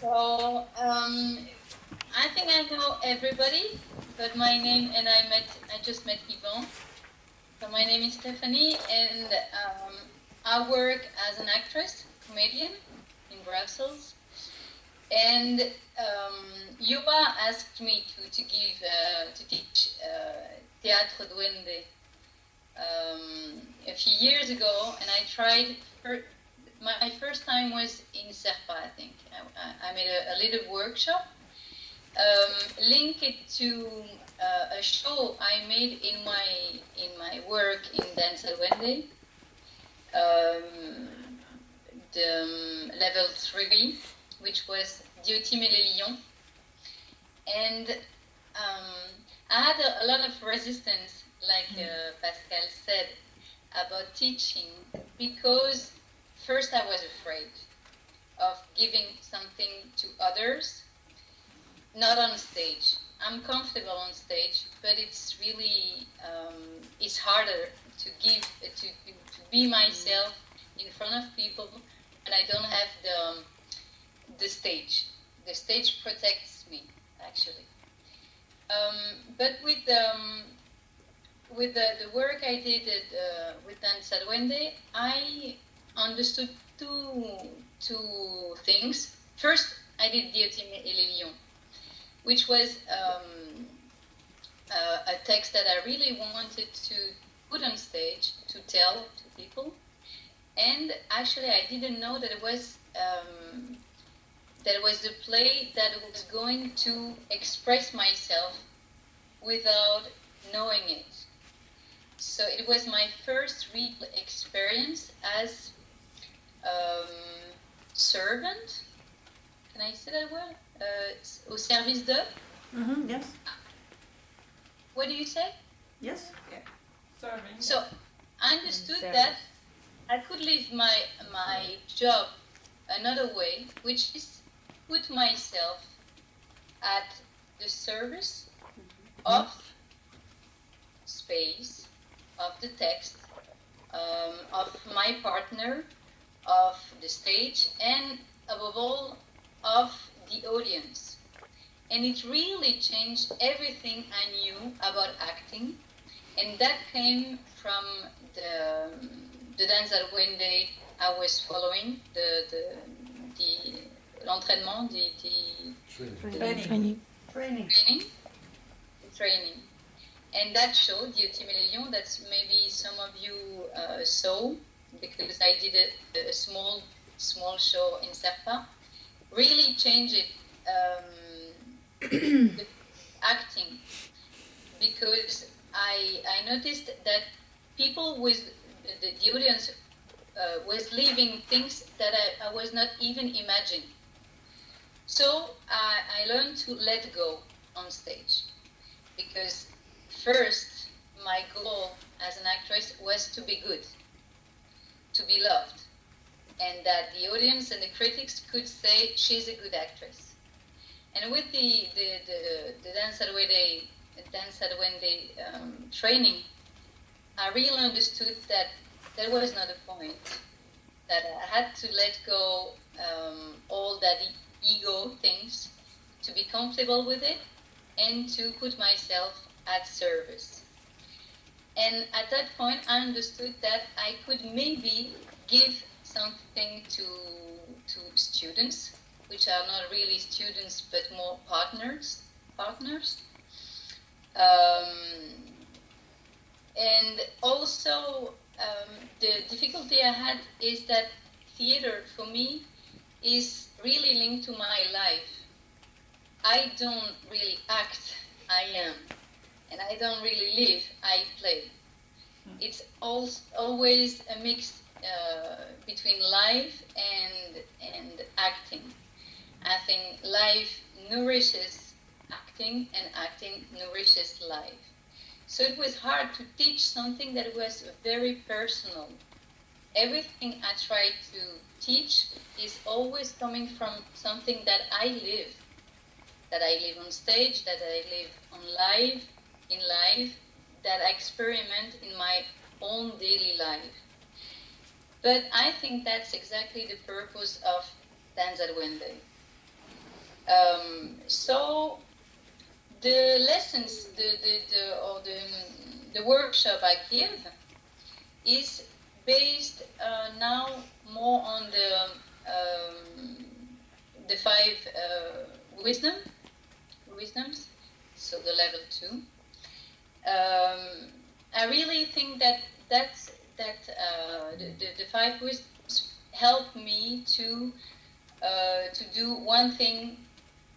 So I think I know everybody, but my name and I just met Yvonne. So my name is Stephanie, and I work as an actress, comedian in Brussels. And Yuba asked me to teach Teatro Duende a few years ago, and I tried. My first time was in Serpa, I think. I made a little workshop, link it to a show I made in my work in Danza Duende, the level 3, which was Diotima les Lions. And I had a lot of resistance, like Pascal said, about teaching, because first I was afraid of giving something to others, not on stage. I'm comfortable on stage, but it's really it's harder to give to be myself in front of people, and I don't have the stage. The stage protects me, actually. But with the work I did with Danza Duende, I understood two things. First, I did Diotima et les Lions, which was a text that I really wanted to put on stage to tell to people. And actually, I didn't know that it was the play that was going to express myself without knowing it. So it was my first real experience as servant. Can I say that well? Au service de? Yes. What do you say? Yes. Yeah. Serving. So I understood that I could leave my job another way, which is put myself at the service of space, of the text, of my partner, of the stage, and above all, of the audience. And it really changed everything I knew about acting, and that came from the Danza Duende I was following, l'entraînement, training. And that show, Diotima et les Lions, that maybe some of you saw, because I did a small show in Serpa, really changed it, the acting, because I noticed that people with the audience was leaving things that I was not even imagining. So I learned to let go on stage, because first my goal as an actress was to be good, to be loved, and that the audience and the critics could say she's a good actress. And with the Danza Duende training, I really understood that there was not a point, that I had to let go all that ego things, to be comfortable with it, and to put myself at service. And at that point, I understood that I could maybe give something to students, which are not really students but more partners. And also, the difficulty I had is that theater for me is really linked to my life. I don't really act, I am. And I don't really live, I play. It's always a mix between life and acting. I think life nourishes acting, and acting nourishes life. So it was hard to teach something that was very personal. Everything I try to teach is always coming from something that I live on stage, that I live in life, that I experiment in my own daily life. But I think that's exactly the purpose of Danza Duende. So the lessons, the workshop I give is based now more on the five wisdoms, so the level 2. I really think that the five wisdoms help me to do one thing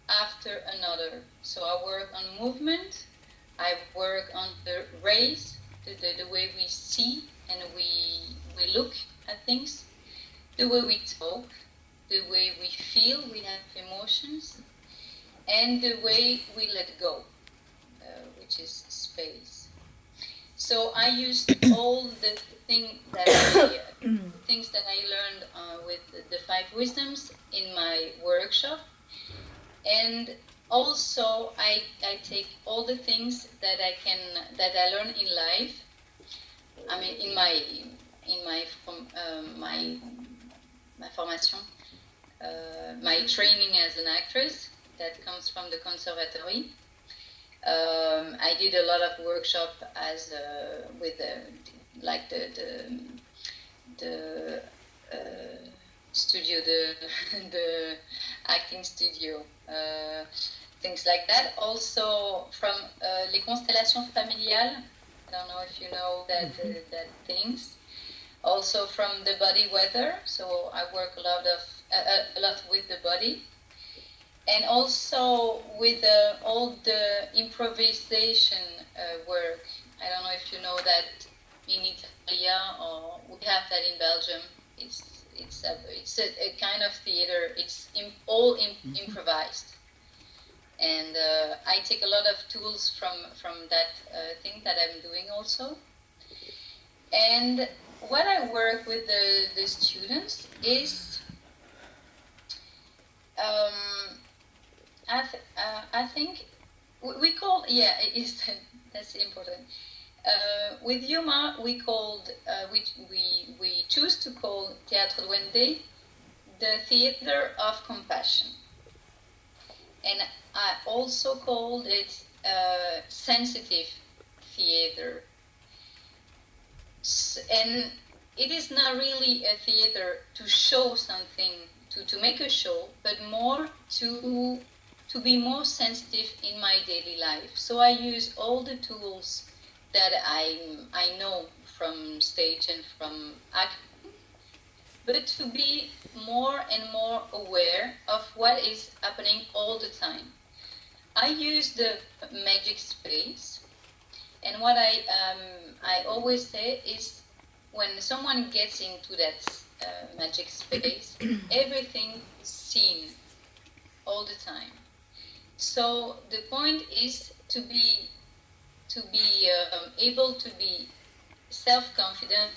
after another. So I work on movement, I work on the rays, the way we see and we look at things, the way we talk, the way we feel, we have emotions, and the way we let go, which is space. So I used all the things that I learned with the five wisdoms in my workshop, and also I take all the things that I learn in life. I mean, in my formation, my training as an actress that comes from the conservatory. I did a lot of workshop as with like the studio, the acting studio, things like that. Also from les constellations familiales. I don't know if you know that that things. Also from the body weather. So I work a lot with the body. And also with all the improvisation work. I don't know if you know that in Italia, or we have that in Belgium. It's a kind of theater. It's all improvised, and I take a lot of tools from that thing that I'm doing also. And what I work with the students is. I think we call that's important. With Yuma, we choose to call Teatro Duende the theater of compassion, and I also called it sensitive theater. And it is not really a theater to show something, to make a show, but more to be more sensitive in my daily life. So I use all the tools that I know from stage and from acting, but to be more and more aware of what is happening all the time. I use the magic space, and what I always say is, when someone gets into that magic space, everything is seen all the time. So the point is to be able to be self-confident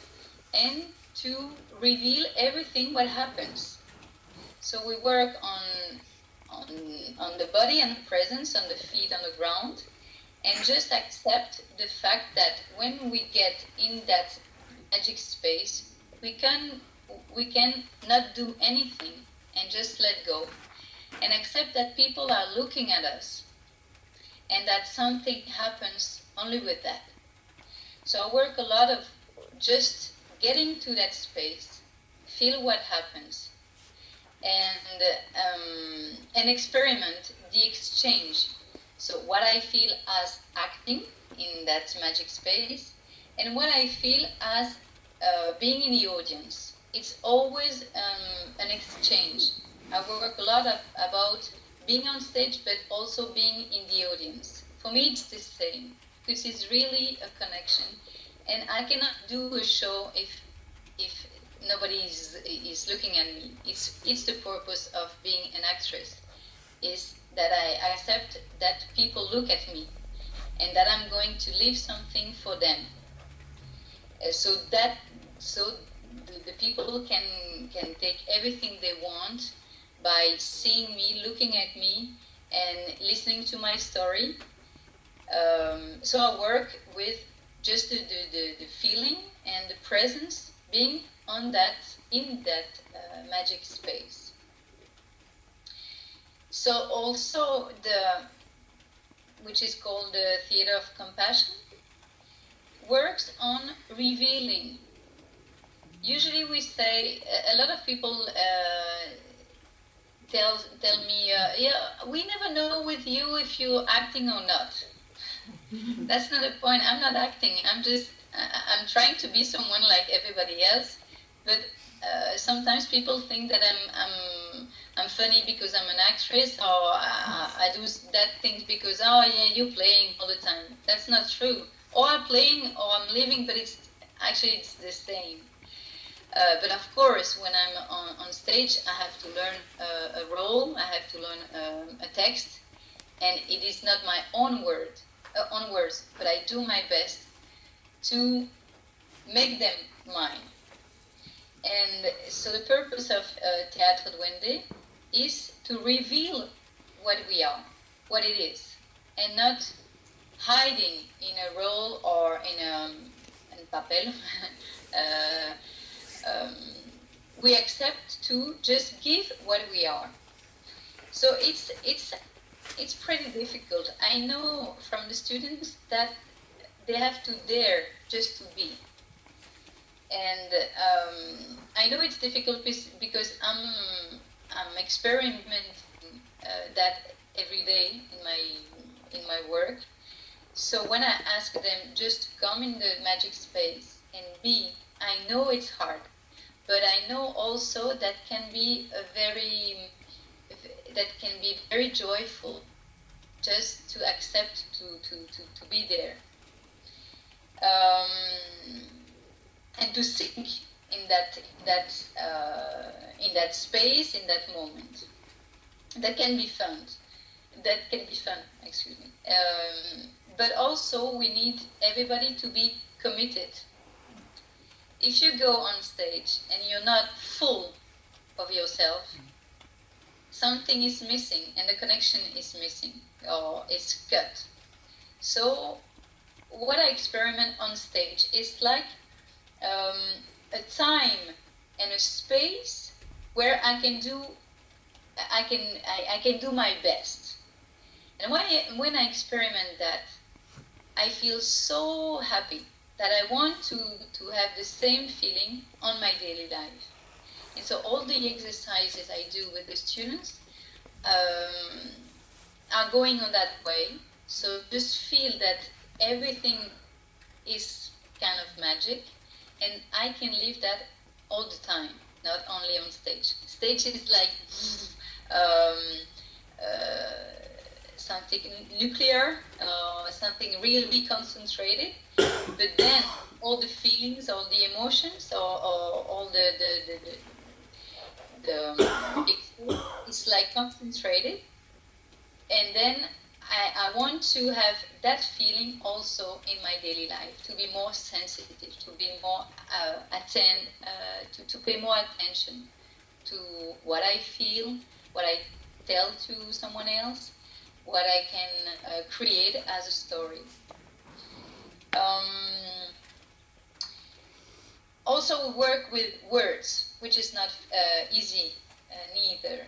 and to reveal everything what happens. So we work on the body and presence, on the feet on the ground, and just accept the fact that when we get in that magic space, we can not do anything and just let go, and accept that people are looking at us and that something happens only with that. So I work a lot of just getting to that space, feel what happens, and experiment the exchange. So what I feel as acting in that magic space, and what I feel as being in the audience. It's always an exchange. I work a lot about being on stage, but also being in the audience. For me, it's the same, because it's really a connection. And I cannot do a show if nobody is looking at me. It's the purpose of being an actress, is that I accept that people look at me, and that I'm going to leave something for them. So the people can take everything they want by seeing me, looking at me, and listening to my story. So I work with just the feeling and the presence, being in that magic space. So also which is called the theater of compassion, works on revealing. Usually we say, a lot of people tell me, yeah, we never know with you if you're acting or not. That's not the point. I'm not acting. I'm trying to be someone like everybody else. But sometimes people think that I'm funny because I'm an actress, or I do that things because, oh yeah, you're playing all the time. That's not true. Or I'm playing, or I'm living, but it's the same. But of course, when I'm on stage, I have to learn a role. I have to learn a text, and it is not my own words, but I do my best to make them mine. And so the purpose of Teatro Duende is to reveal what we are, what it is, and not hiding in a role or in papel. We accept to just give what we are. So it's pretty difficult. I know from the students that they have to dare just to be. And I know it's difficult because I'm experimenting that every day in my work. So when I ask them just to come in the magic space and be, I know it's hard, but I know also that can be very joyful, just to accept to be there. And to sink in that space, in that moment. That can be fun. Excuse me. But also we need everybody to be committed. If you go on stage and you're not full of yourself, something is missing, and the connection is missing, or is cut. So what I experiment on stage is like a time and a space where I can do my best. And when I experiment that, I feel so happy that I want to have the same feeling on my daily life. And so all the exercises I do with the students are going on that way. So just feel that everything is kind of magic, and I can live that all the time, not only on stage. Stage is like something nuclear, something really concentrated, but then all the feelings, all the emotions, or all it's like concentrated, and then I want to have that feeling also in my daily life, to be more sensitive, to be more to pay more attention to what I feel, what I tell to someone else, what I can create as a story. Also work with words, which is not easy neither.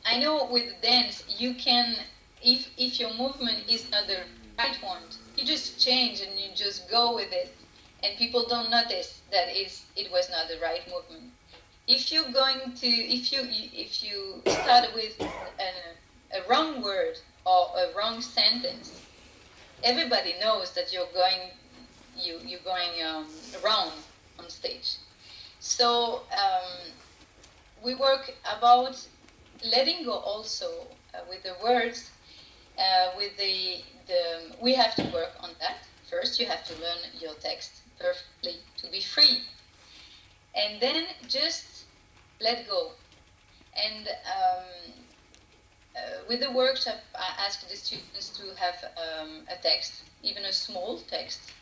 I know with dance you can, if your movement is not the right one, you just change and you just go with it, and people don't notice that it was not the right movement. If you're going to, if you start with a wrong word or a wrong sentence, everybody knows that you're going wrong on stage. So we work about letting go also with the words. We have to work on that. First, you have to learn your text perfectly to be free, and then just let go. And with the workshop, I ask the students to have a text, even a small text,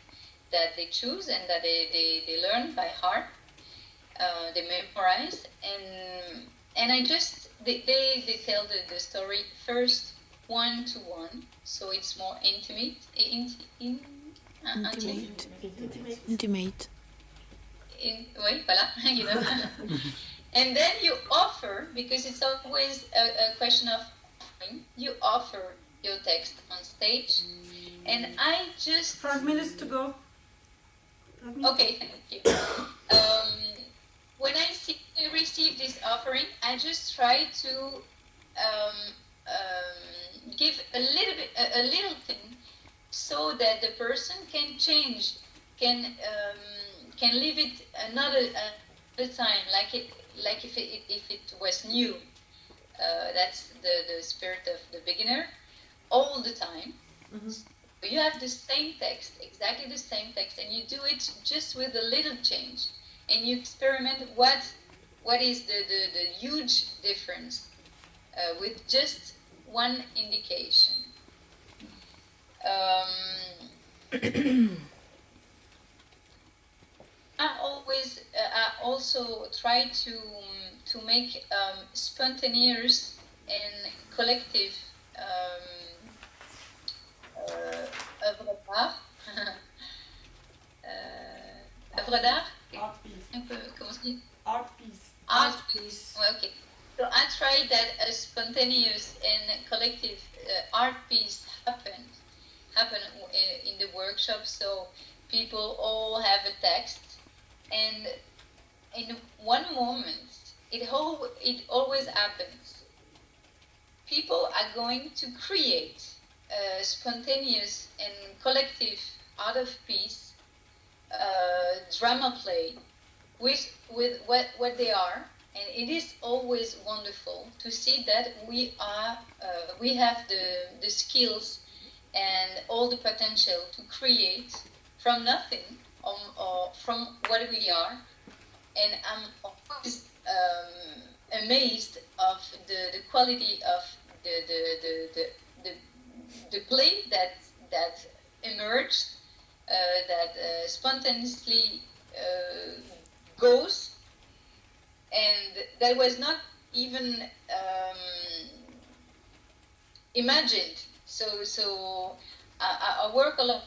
that they choose and that they learn by heart. They memorize, and I just they tell the story first one-to-one, so it's more intimate. Intimate. Oui, voilà, you know. And then you offer, because it's always a question of offering, you offer your text on stage. And I just... 5 minutes to go. Okay, thank you. When I receive this offering, I just try to give a little thing, so that the person can change, can live it another time, like if it was new. That's the spirit of the beginner, all the time. Mm-hmm. You have the same text, exactly the same text, and you do it just with a little change, and you experiment what is the huge difference with just one indication. I also try to make spontaneous and collective œuvres d'art. Œuvres d'art? Art piece. Comment on dit? Art piece. Art piece. Okay. So I try that a spontaneous and collective art piece happen in the workshop. So people all have a text, and in one moment, it always happens. People are going to create a spontaneous and collective art of piece, drama play with what they are, and it is always wonderful to see that we have the skills and all the potential to create from nothing, or from what we are. And I'm always amazed of the quality of the play that emerged, that spontaneously goes, and that was not even imagined. So I work a lot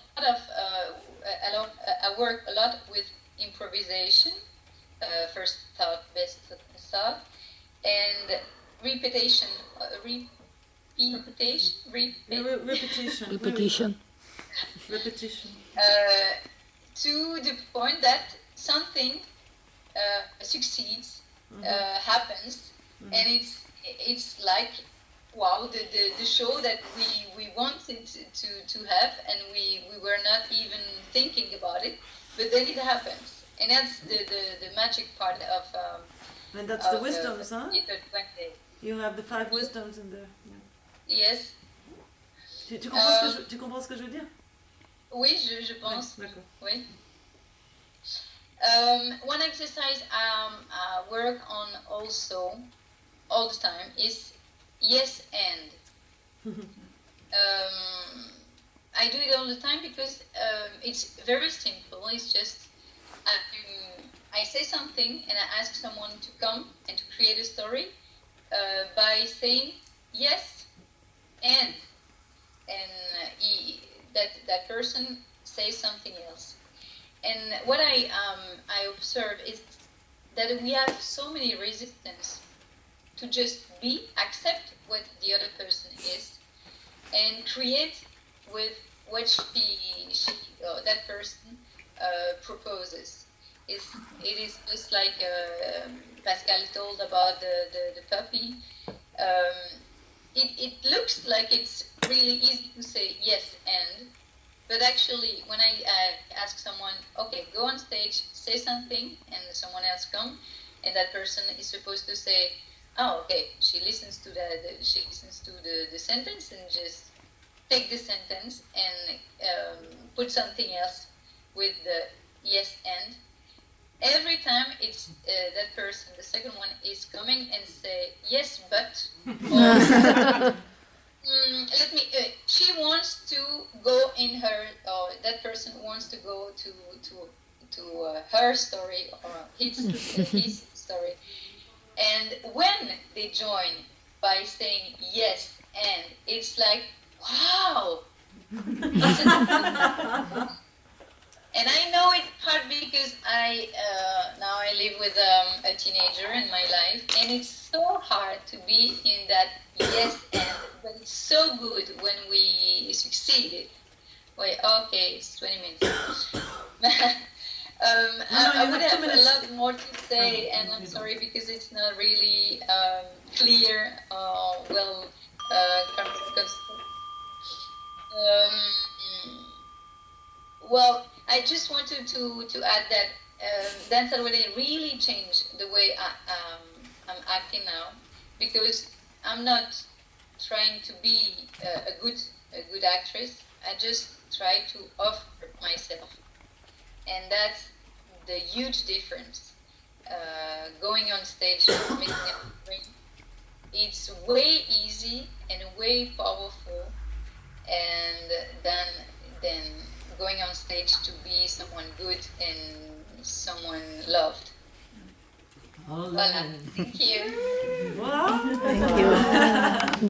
I work a lot with improvisation, first thought, best thought, and repetition. Repetition. To the point that something succeeds, happens, and it's like, wow, the show that we wanted to have, and we were not even thinking about it, but then it happens, and that's the magic part of. And that's the wisdoms, huh? You have the 5 wisdoms in there. Yeah. Yes. Tu comprends ce que je veux dire? Oui, je pense. Ouais, d'accord. Oui. One exercise I work on also all the time is yes and. I do it all the time because it's very simple. It's just I say something and I ask someone to come and to create a story by saying yes and that person says something else. And what I observe is that we have so many resistance to just accept what the other person is, and create with what that person proposes. It is just like Pascal told about the puppy. It looks like it's really easy to say yes and, but actually when I ask someone, okay, go on stage, say something, and someone else come, and that person is supposed to say, oh, okay, she listens to the sentence and just take the sentence and put something else with the yes and. Every time it's that person, the second one, is coming and say yes but, or she wants to go in her, or that person wants to go to her story or his story. And when they join by saying yes and, it's like, wow. And I know it's hard because now I live with a teenager in my life, and it's so hard to be in that yes and, but it's so good when we succeeded. Wait, okay, it's 20 minutes. I would have a lot more to say, and I'm sorry because it's not really clear, well, well, I just wanted to add that Dance Already really changed the way I'm acting now, because I'm not trying to be a good actress. I just try to offer myself, and that's the huge difference. Going on stage, making a dream, it's way easy and way powerful, and then going on stage to be someone good and someone loved. Oh, voilà. Thank you. Wow. Thank you.